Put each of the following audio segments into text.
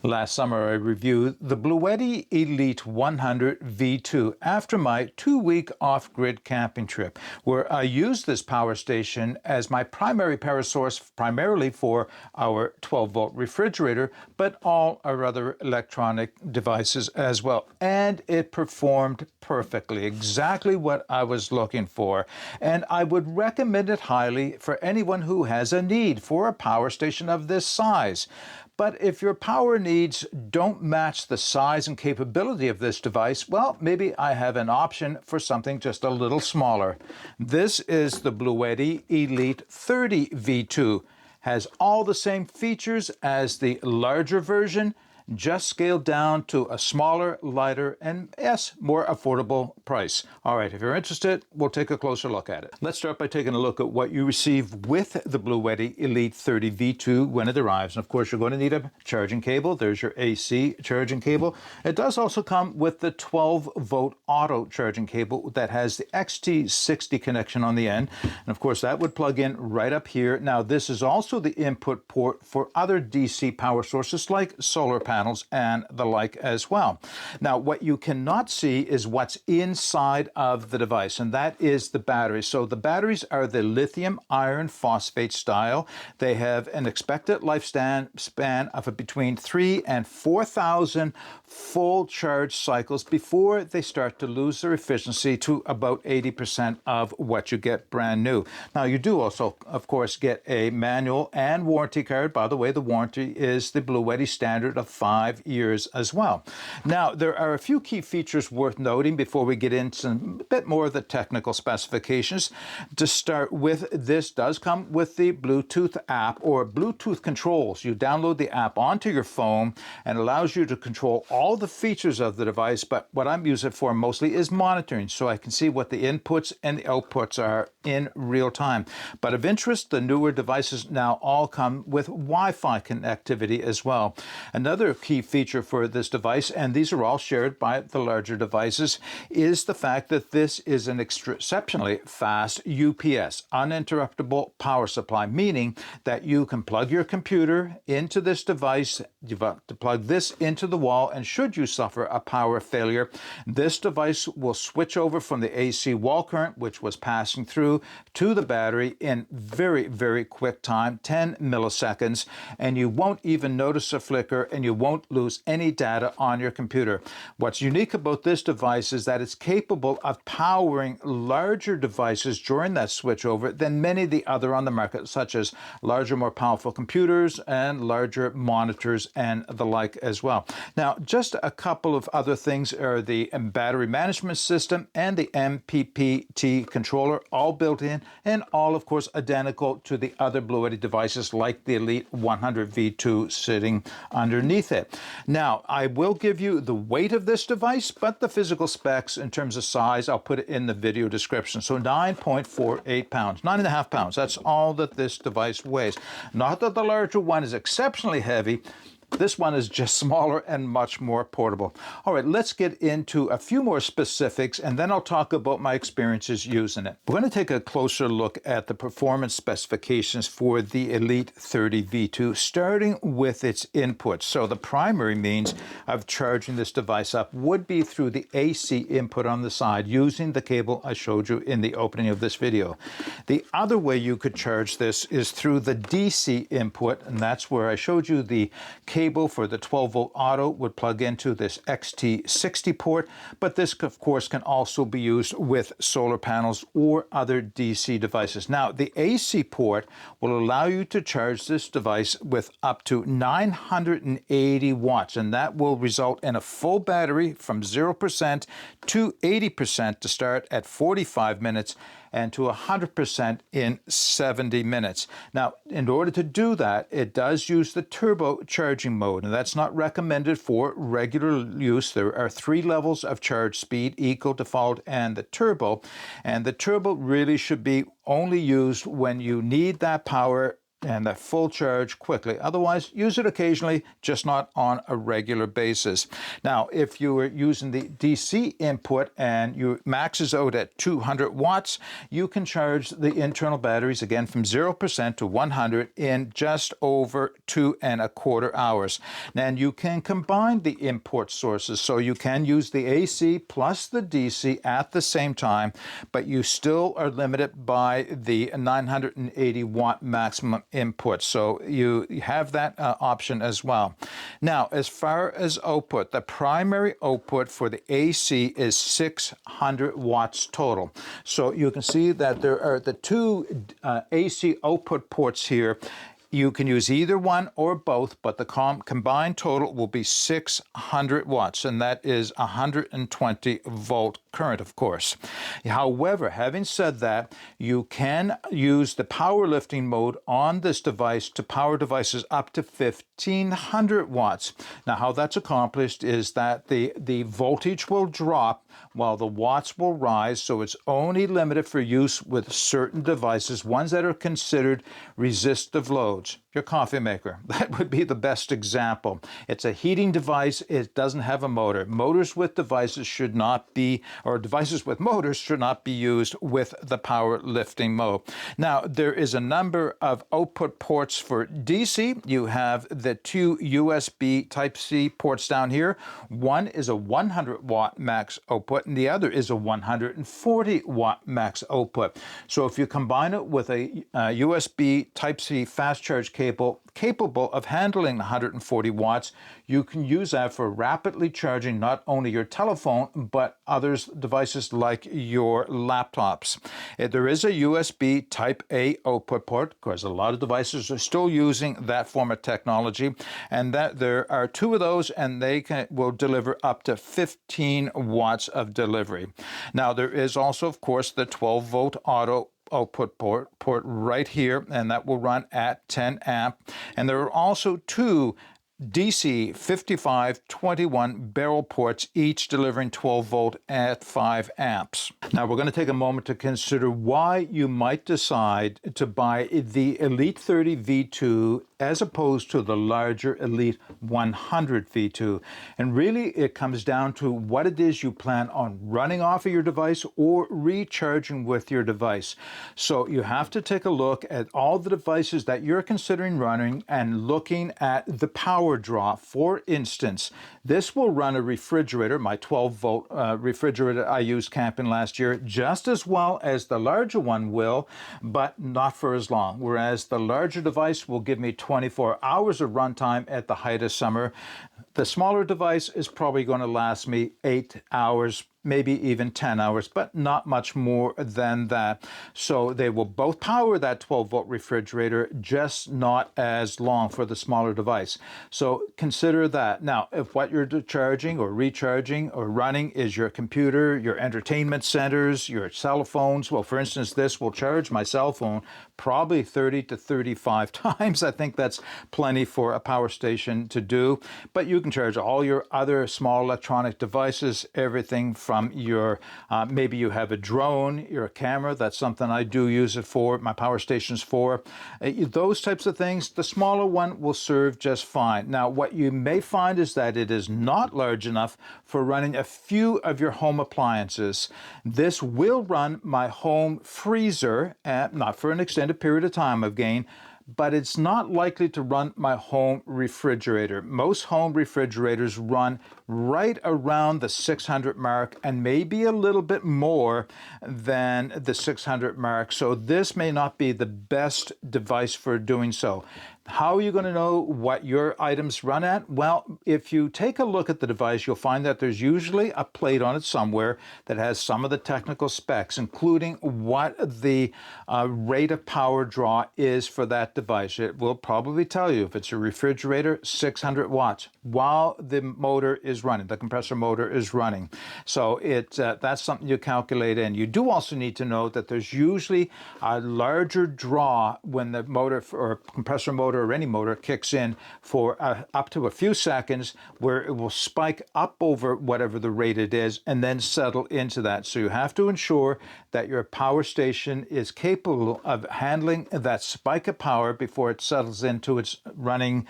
Last summer, I reviewed the Bluetti Elite 100 V2 after my 2-week off-grid camping trip, where I used this power station as my primary power source, primarily for our 12-volt refrigerator, but all our other electronic devices as well. And it performed perfectly, exactly what I was looking for. And I would recommend it highly for anyone who has a need for a power station of this size. But if your power needs don't match the size and capability of this device, well, maybe I have an option for something just a little smaller. This is the Bluetti Elite 30 V2. Has all the same features as the larger version, just scaled down to a smaller, lighter, and yes, more affordable price. All right, if you're interested, we'll take a closer look at it. Let's start by taking a look at what you receive with the Bluetti Elite 30 V2 when it arrives. And of course, you're going to need a charging cable. There's your AC charging cable. It does also come with the 12-volt auto charging cable that has the XT60 connection on the end. And of course, that would plug in right up here. Now, this is also the input port for other DC power sources like solar panels and the like as well. Now, what you cannot see is what's inside of the device, and that is the battery. So the batteries are the lithium iron phosphate style. They have an expected lifespan of between 3,000 and 4,000 full charge cycles before they start to lose their efficiency to about 80% of what you get brand new. Now, you do also, of course, get a manual and warranty card. By the way, the warranty is the Bluetti standard of 5 years as well. Now, there are a few key features worth noting before we get into a bit more of the technical specifications. To start with, this does come with the Bluetooth app or Bluetooth controls. You download the app onto your phone and allows you to control all the features of the device, but what I'm using it for mostly is monitoring, so I can see what the inputs and the outputs are in real time. But of interest, the newer devices now all come with Wi-Fi connectivity as well. Another key feature for this device, and these are all shared by the larger devices, is the fact that this is an exceptionally fast UPS, uninterruptible power supply, meaning that you can plug your computer into this device, you've got to plug this into the wall, and should you suffer a power failure, this device will switch over from the AC wall current, which was passing through, to the battery in very, very quick time, 10 milliseconds, and you won't even notice a flicker, and you won't lose any data on your computer. What's unique about this device is that it's capable of powering larger devices during that switchover than many of the other on the market, such as larger, more powerful computers and larger monitors and the like as well. Now, just a couple of other things are the battery management system and the MPPT controller, all built in and all, of course, identical to the other Bluetti devices like the Elite 100 V2 sitting underneath it. Now, I will give you the weight of this device, but the physical specs in terms of size, I'll put it in the video description. So 9.48 pounds, 9.5 pounds. That's all that this device weighs. Not that the larger one is exceptionally heavy. This one is just smaller and much more portable. All right, let's get into a few more specifics, and then I'll talk about my experiences using it. We're going to take a closer look at the performance specifications for the Elite 30 V2, starting with its inputs. So the primary means of charging this device up would be through the AC input on the side, using the cable I showed you in the opening of this video. The other way you could charge this is through the DC input, and that's where I showed you the cable for the 12-volt auto would plug into this XT60 port, but this, of course, can also be used with solar panels or other DC devices. Now, the AC port will allow you to charge this device with up to 980 watts, and that will result in a full battery from 0% to 80% to start at 45 minutes and to 100% in 70 minutes. Now, in order to do that, it does use the turbo charging mode, and that's not recommended for regular use. There are 3 levels of charge speed: eco, default, and the turbo. And the turbo really should be only used when you need that power and that full charge quickly. Otherwise, use it occasionally, just not on a regular basis. Now, if you were using the DC input and your max is out at 200 watts, you can charge the internal batteries again from 0% to 100 in just over 2¼ hours. And you can combine the import sources, so you can use the AC plus the DC at the same time, but you still are limited by the 980 watt maximum input. So you have that option as well. Now, as far as output, the primary output for the AC is 600 watts total. So you can see that there are the two AC output ports here. You can use either one or both, but the combined total will be 600 watts, and that is 120 volt current, of course. However, having said that, you can use the power lifting mode on this device to power devices up to 1500 watts. Now, how that's accomplished is that the voltage will drop while the watts will rise, so it's only limited for use with certain devices, ones that are considered resistive loads. Your coffee maker, that would be the best example. It's a heating device. It doesn't have a motor. Motors with devices should not be, or devices with motors should not be used with the power lifting mode. Now, there is a number of output ports for DC. You have the two USB Type-C ports down here. One is a 100 watt max output, and the other is a 140 watt max output. So if you combine it with a USB Type-C fast charge cable capable of handling 140 watts, you can use that for rapidly charging not only your telephone, but other devices like your laptops. There is a USB Type-A output port, because a lot of devices are still using that form of technology, and that there are two of those, and they will deliver up to 15 watts of delivery. Now, there is also, of course, the 12-volt auto output port right here, and that will run at 10 amp. And there are also two DC 5521 barrel ports, each delivering 12 volt at 5 amps. Now we're going to take a moment to consider why you might decide to buy the Elite 30 V2 as opposed to the larger Elite 100 V2. And really it comes down to what it is you plan on running off of your device or recharging with your device. So you have to take a look at all the devices that you're considering running and looking at the power draw. For instance, this will run a refrigerator, my 12-volt refrigerator I used camping last year, just as well as the larger one will, but not for as long. Whereas the larger device will give me 24 hours of runtime at the height of summer. The smaller device is probably going to last me 8 hours, maybe even 10 hours, but not much more than that. So they will both power that 12-volt refrigerator, just not as long for the smaller device. So consider that. Now, if what you're charging or recharging or running is your computer, your entertainment centers, your cell phones, well, for instance, this will charge my cell phone probably 30 to 35 times. I think that's plenty for a power station to do. But you can charge all your other small electronic devices, everything from your, maybe you have a drone, your camera, that's something I do use it for, my power station's for. Those types of things, the smaller one will serve just fine. Now, what you may find is that it is not large enough for running a few of your home appliances. This will run my home freezer, not for an extended period of time again, but it's not likely to run my home refrigerator. Most home refrigerators run right around the 600 mark and maybe a little bit more than the 600 mark. So this may not be the best device for doing so. How are you going to know what your items run at? Well, if you take a look at the device, you'll find that there's usually a plate on it somewhere that has some of the technical specs, including what the rate of power draw is for that device. It will probably tell you if it's a refrigerator, 600 watts while the motor is running, the compressor motor is running. So that's something you calculate in. You do also need to know that there's usually a larger draw when the motor or compressor motor motor or any motor kicks in for up to a few seconds, where it will spike up over whatever the rated is and then settle into that. So you have to ensure that your power station is capable of handling that spike of power before it settles into its running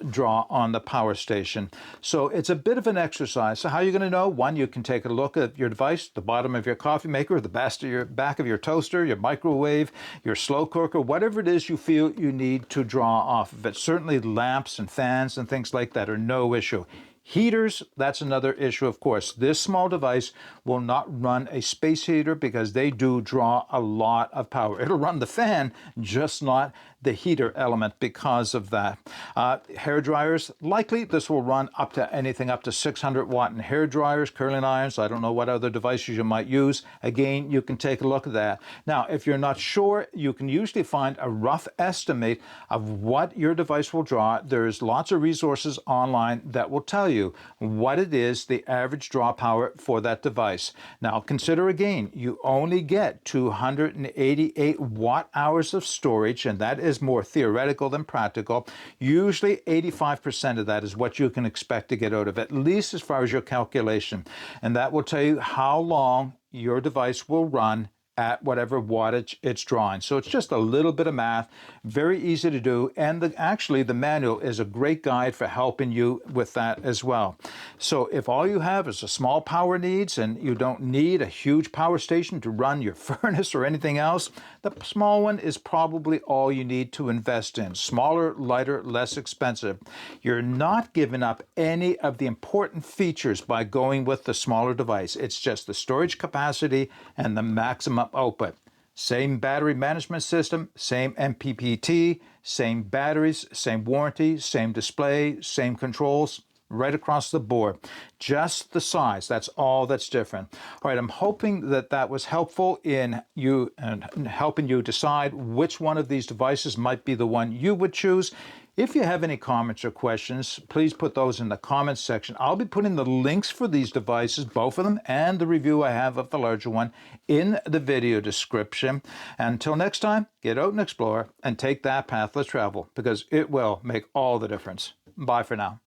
draw on the power station. So it's a bit of an exercise. So how are you going to know? One, you can take a look at your device, the bottom of your coffee maker, the back of your toaster, your microwave, your slow cooker, whatever it is you feel you need to draw off of it. Certainly lamps and fans and things like that are no issue. Heaters, that's another issue, of course. This small device will not run a space heater because they do draw a lot of power. It'll run the fan, just not the heater element because of that. Hair dryers, likely this will run up to anything up to 600 watt in hair dryers, curling irons. I don't know what other devices you might use. Again, you can take a look at that. Now, if you're not sure, you can usually find a rough estimate of what your device will draw. There's lots of resources online that will tell you what it is, the average draw power for that device. Now, consider again, you only get 288 watt hours of storage, and that is more theoretical than practical. Usually 85% of that is what you can expect to get out of it, at least as far as your calculation. And that will tell you how long your device will run at whatever wattage it's drawing. So it's just a little bit of math, very easy to do, and actually the manual is a great guide for helping you with that as well. So if all you have is a small power needs and you don't need a huge power station to run your furnace or anything else, the small one is probably all you need to invest in. Smaller, lighter, less expensive. You're not giving up any of the important features by going with the smaller device. It's just the storage capacity and the maximum output. Same battery management system, same MPPT, same batteries, same warranty, same display, same controls, right across the board. Just the size, that's all that's different. All right, I'm hoping that that was helpful in you and helping you decide which one of these devices might be the one you would choose. If you have any comments or questions, please put those in the comments section. I'll be putting the links for these devices, both of them, and the review I have of the larger one in the video description. Until next time, get out and explore and take that pathless travel, because it will make all the difference. Bye for now.